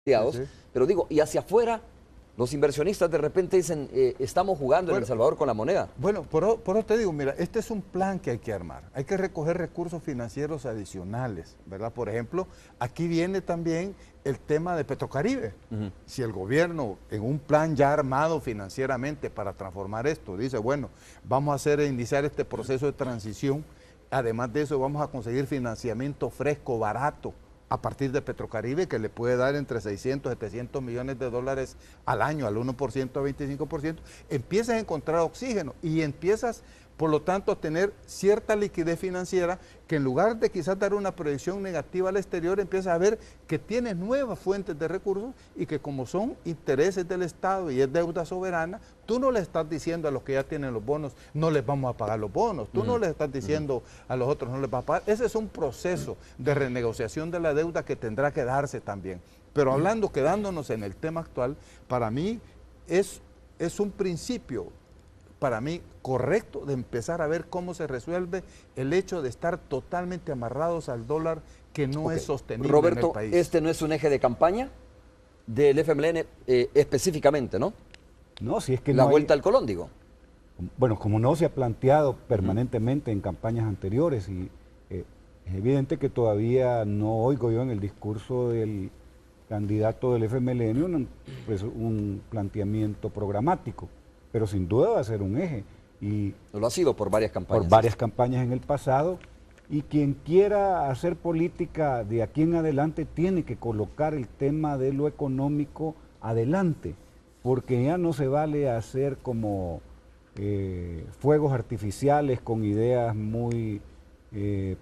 Sí, sí. Pero digo, y hacia afuera, los inversionistas de repente dicen, estamos jugando en El Salvador con la moneda. Bueno, por eso te digo, mira, este es un plan que hay que armar. Hay que recoger recursos financieros adicionales, ¿verdad? Por ejemplo, aquí viene también el tema de Petrocaribe. Si el gobierno, en un plan ya armado financieramente para transformar esto, dice, bueno, vamos a iniciar este proceso de transición, además de eso vamos a conseguir financiamiento fresco, barato, a partir de Petrocaribe, que le puede dar entre 600 y 700 millones de dólares al año, al 1%, 25%, empiezas a encontrar oxígeno y empiezas, por lo tanto, a tener cierta liquidez financiera que en lugar de quizás dar una proyección negativa al exterior, empiezas a ver que tienes nuevas fuentes de recursos y que como son intereses del Estado y es deuda soberana, tú no le estás diciendo a los que ya tienen los bonos, no les vamos a pagar los bonos, tú no les estás diciendo a los otros, no les vas a pagar. Ese es un proceso de renegociación de la deuda que tendrá que darse también. Pero hablando, quedándonos en el tema actual, para mí es un principio, para mí, correcto de empezar a ver cómo se resuelve el hecho de estar totalmente amarrados al dólar que no es sostenible, Roberto, en el país. este no es un eje de campaña del FMLN específicamente, ¿no? No, si es que la no vuelta al Colón, digo. Bueno, como no se ha planteado permanentemente en campañas anteriores y es evidente que todavía no oigo yo en el discurso del candidato del FMLN un planteamiento programático, pero sin duda va a ser un eje. Y lo ha sido por varias campañas. Por varias campañas en el pasado, y quien quiera hacer política de aquí en adelante tiene que colocar el tema de lo económico adelante, porque ya no se vale hacer como fuegos artificiales con ideas muy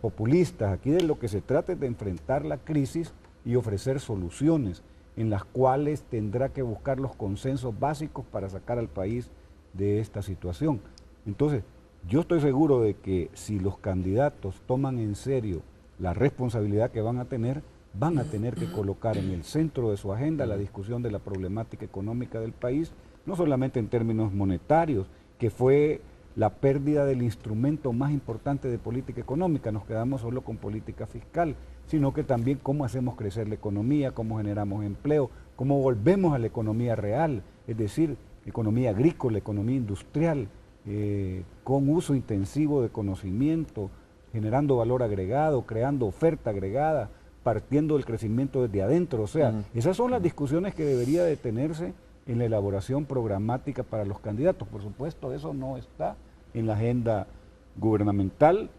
populistas. Aquí de lo que se trata es de enfrentar la crisis y ofrecer soluciones en las cuales tendrá que buscar los consensos básicos para sacar al país de esta situación. Entonces, yo estoy seguro de que si los candidatos toman en serio la responsabilidad que van a tener que colocar en el centro de su agenda la discusión de la problemática económica del país, no solamente en términos monetarios, que fue la pérdida del instrumento más importante de política económica, nos quedamos solo con política fiscal, sino que también cómo hacemos crecer la economía, cómo generamos empleo, cómo volvemos a la economía real, es decir, economía agrícola, economía industrial, con uso intensivo de conocimiento, generando valor agregado, creando oferta agregada, partiendo del crecimiento desde adentro. O sea, esas son las discusiones que debería de tenerse en la elaboración programática para los candidatos. Por supuesto, eso no está en la agenda gubernamental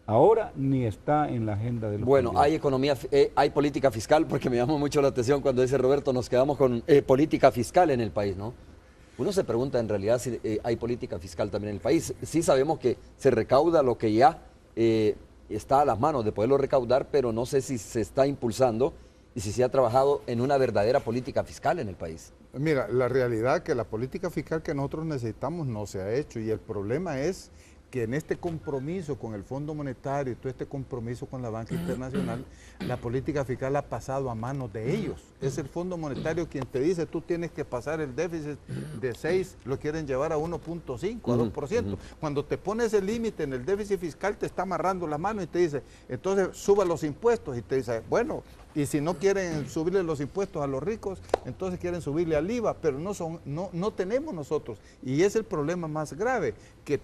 ahora, ni está en la agenda de los candidatos. Hay política fiscal, porque me llamó mucho la atención cuando dice Roberto, nos quedamos con política fiscal en el país, ¿no? Uno se pregunta en realidad si hay política fiscal también en el país. Sí sabemos que se recauda lo que ya está a las manos de poderlo recaudar, pero no sé si se está impulsando y si se ha trabajado en una verdadera política fiscal en el país. Mira, la realidad es que la política fiscal que nosotros necesitamos no se ha hecho, y el problema es que en este compromiso con el Fondo Monetario y todo este compromiso con la banca internacional, la política fiscal ha pasado a manos de ellos. Es el Fondo Monetario quien te dice, tú tienes que pasar el déficit de 6, lo quieren llevar a 1.5, a 2%. Cuando te pones el límite en el déficit fiscal, te está amarrando la mano y te dice, entonces suba los impuestos, y te dice, bueno, y si no quieren subirle los impuestos a los ricos, entonces quieren subirle al IVA, pero no tenemos nosotros. Y es el problema más grave, que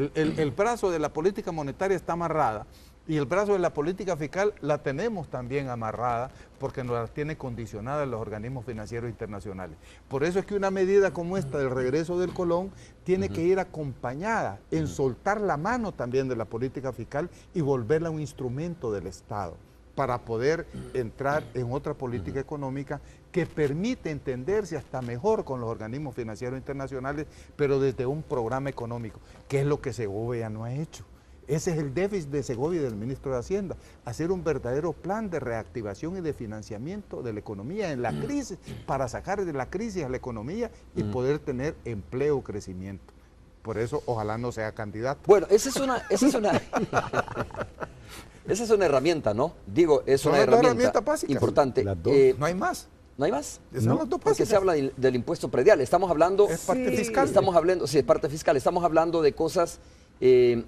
el brazo de la política monetaria está amarrada y el brazo de la política fiscal la tenemos también amarrada, porque nos la tiene condicionada los organismos financieros internacionales. Por eso es que una medida como esta del regreso del Colón tiene que ir acompañada en soltar la mano también de la política fiscal y volverla un instrumento del Estado, para poder entrar en otra política económica que permite entenderse hasta mejor con los organismos financieros internacionales, pero desde un programa económico, que es lo que Segovia no ha hecho. Ese es el déficit de Segovia y del ministro de Hacienda, hacer un verdadero plan de reactivación y de financiamiento de la economía en la crisis, para sacar de la crisis a la economía y poder tener empleo, crecimiento. Por eso, ojalá no sea candidato. Bueno, esa es una herramienta, ¿no? Digo, es una herramienta importante. No hay más. ¿No hay más? No, porque se habla del impuesto predial. Estamos hablando... Es parte fiscal. Estamos hablando, sí, es parte fiscal. Estamos hablando de cosas, de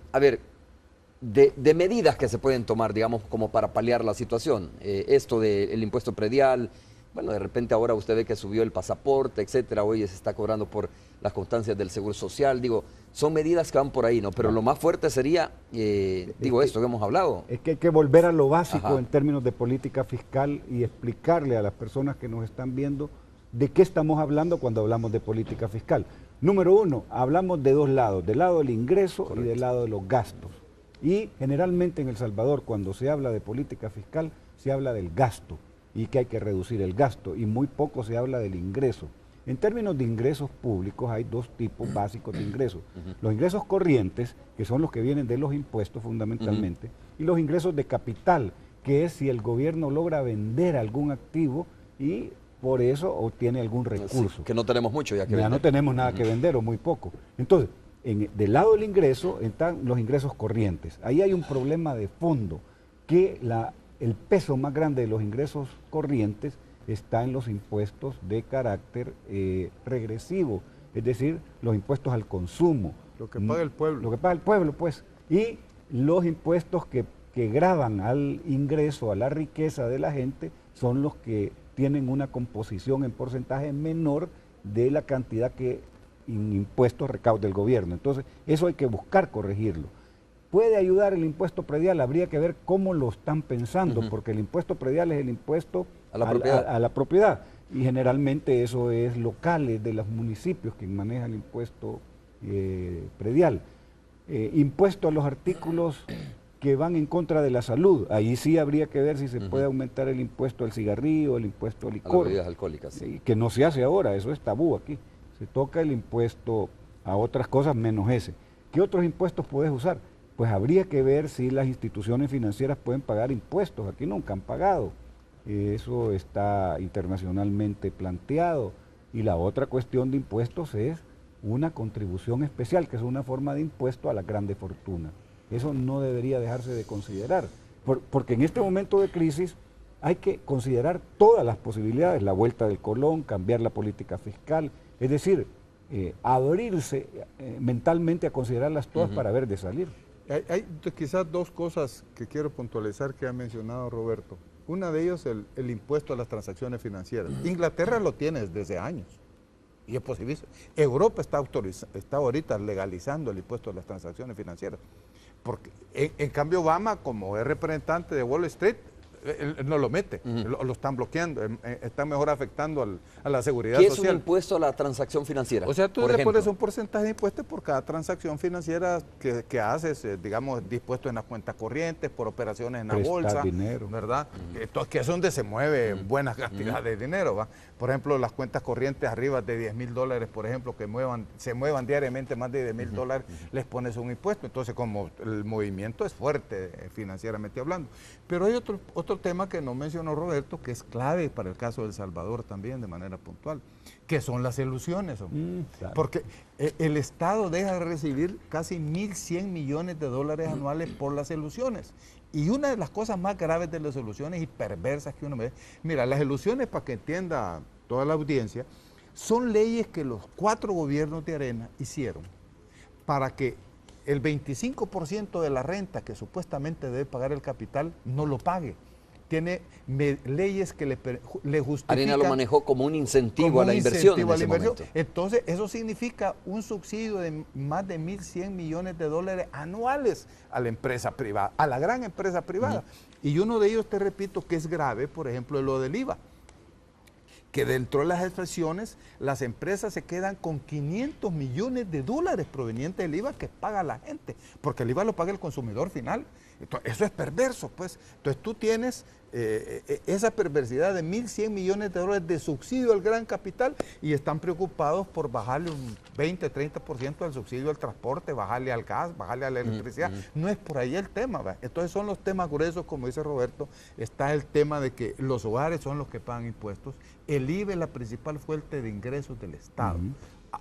medidas que se pueden tomar, digamos, como para paliar la situación. Esto del impuesto predial, bueno, de repente ahora usted ve que subió el pasaporte, etcétera, hoy se está cobrando por las constancias del Seguro Social, digo, son medidas que van por ahí, ¿no? Pero lo más fuerte sería, esto que hemos hablado. Es que hay que volver a lo básico. Ajá. En términos de política fiscal y explicarle a las personas que nos están viendo de qué estamos hablando cuando hablamos de política fiscal. Número uno, hablamos de dos lados, del lado del ingreso Correcto. y del lado de los gastos. Y generalmente en El Salvador, cuando se habla de política fiscal, se habla del gasto y que hay que reducir el gasto, y muy poco se habla del ingreso. En términos de ingresos públicos hay dos tipos básicos de ingresos. Los ingresos corrientes, que son los que vienen de los impuestos fundamentalmente, y los ingresos de capital, que es si el gobierno logra vender algún activo y por eso obtiene algún recurso. Sí, que no tenemos mucho ya que Ya vender. no tenemos nada que vender o muy poco. Entonces, del lado del ingreso están los ingresos corrientes. Ahí hay un problema de fondo, que el peso más grande de los ingresos corrientes está en los impuestos de carácter regresivo, es decir, los impuestos al consumo. Lo que paga el pueblo. Lo que paga el pueblo, pues. Y los impuestos que gravan al ingreso, a la riqueza de la gente, son los que tienen una composición en porcentaje menor de la cantidad que en impuestos recauda el gobierno. Entonces, eso hay que buscar corregirlo. ¿Puede ayudar el impuesto predial? Habría que ver cómo lo están pensando, porque el impuesto predial es el impuesto a la propiedad. a la propiedad. Y generalmente eso es locales de los municipios quien maneja el impuesto predial. Impuesto a los artículos que van en contra de la salud. Ahí sí habría que ver si se puede aumentar el impuesto al cigarrillo, el impuesto al A las licor. bebidas alcohólicas. Sí. Que no se hace ahora, eso es tabú aquí. Se toca el impuesto a otras cosas menos ese. ¿Qué otros impuestos puedes usar? Pues habría que ver si las instituciones financieras pueden pagar impuestos. Aquí nunca han pagado. Eso está internacionalmente planteado. Y la otra cuestión de impuestos es una contribución especial, que es una forma de impuesto a las grandes fortunas. Eso no debería dejarse de considerar, porque en este momento de crisis hay que considerar todas las posibilidades, la vuelta del Colón, cambiar la política fiscal, es decir, abrirse mentalmente a considerarlas todas para ver de salir. Hay quizás dos cosas que quiero puntualizar que ha mencionado Roberto. Una de ellas el impuesto a las transacciones financieras. Inglaterra lo tiene desde años y es posible. Europa está ahorita legalizando el impuesto a las transacciones financieras. Porque en cambio Obama, como es representante de Wall Street, él no lo mete, lo están bloqueando, están mejor afectando a la seguridad social. ¿Qué es un impuesto a la transacción financiera? O sea, tú por le ejemplo? pones un porcentaje de impuestos por cada transacción financiera que haces, digamos, dispuesto en las cuentas corrientes, por operaciones en la Prestar bolsa, dinero. ¿verdad? Que es donde se mueve buena cantidad de dinero, ¿va? Por ejemplo, las cuentas corrientes arriba de $10,000, por ejemplo, que se muevan diariamente más de $10,000, les pones un impuesto. Entonces, como el movimiento es fuerte financieramente hablando. Pero hay otro tema que no mencionó Roberto, que es clave para el caso de El Salvador también, de manera puntual, que son las elusiones. Claro. Porque el Estado deja de recibir casi 1.100 millones de dólares anuales por las elusiones. Y una de las cosas más graves de las elusiones y perversas que uno ve, mira, las elusiones, para que entienda toda la audiencia, son leyes que los 4 gobiernos de Arena hicieron para que el 25% de la renta que supuestamente debe pagar el capital no lo pague. Tiene leyes que le justifican. Arena lo manejó como un incentivo a la inversión en ese momento. Entonces, eso significa un subsidio de más de 1.100 millones de dólares anuales a la empresa privada, a la gran empresa privada. Y uno de ellos, te repito, que es grave, por ejemplo, es lo del IVA. Que dentro de las excepciones, las empresas se quedan con 500 millones de dólares provenientes del IVA que paga la gente, porque el IVA lo paga el consumidor final. Entonces, eso es perverso, pues. Entonces tú tienes esa perversidad de 1.100 millones de dólares de subsidio al gran capital y están preocupados por bajarle un 20-30% al subsidio al transporte, bajarle al gas, bajarle a la electricidad. No es por ahí el tema, ¿va? Entonces son los temas gruesos, como dice Roberto. Está el tema de que los hogares son los que pagan impuestos. El IVA es la principal fuente de ingresos del Estado.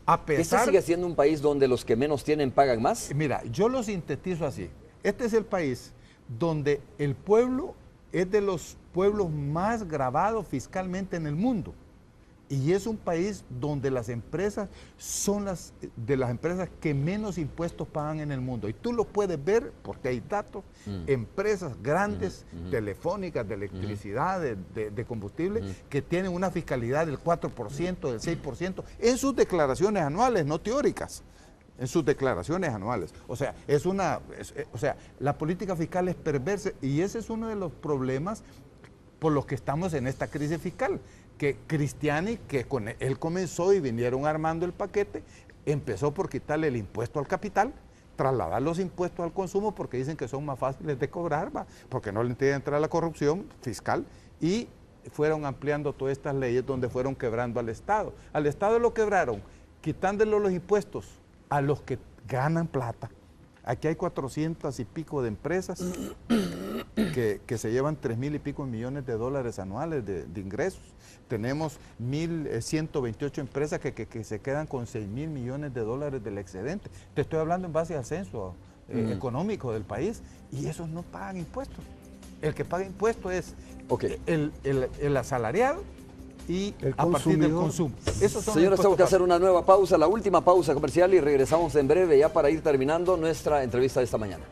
A pesar, ¿Este sigue siendo un país donde los que menos tienen pagan más? Mira, yo lo sintetizo así. Este es el país donde el pueblo es de los pueblos más gravados fiscalmente en el mundo. Y es un país donde las empresas son de las empresas que menos impuestos pagan en el mundo. Y tú lo puedes ver porque hay datos, empresas grandes, telefónicas, de electricidad, de combustible, que tienen una fiscalidad del 4%, del 6%, en sus declaraciones anuales, no teóricas. En sus declaraciones anuales. O sea, la política fiscal es perversa y ese es uno de los problemas por los que estamos en esta crisis fiscal. Que Cristiani, que con él comenzó y vinieron armando el paquete, empezó por quitarle el impuesto al capital, trasladar los impuestos al consumo porque dicen que son más fáciles de cobrar, porque no le impide entrar a la corrupción fiscal, y fueron ampliando todas estas leyes donde fueron quebrando al Estado. Al Estado lo quebraron, quitándole los impuestos a los que ganan plata. Aquí hay 400 y pico de empresas que se llevan 3.000 y pico millones de dólares anuales de ingresos. Tenemos 1.128 empresas que se quedan con 6.000 millones de dólares del excedente. Te estoy hablando en base al censo económico del país, y esos no pagan impuestos. El que paga impuestos es el asalariado y a partir del consumo. Señores, tengo que hacer una nueva pausa, la última pausa comercial, y regresamos en breve ya para ir terminando nuestra entrevista de esta mañana.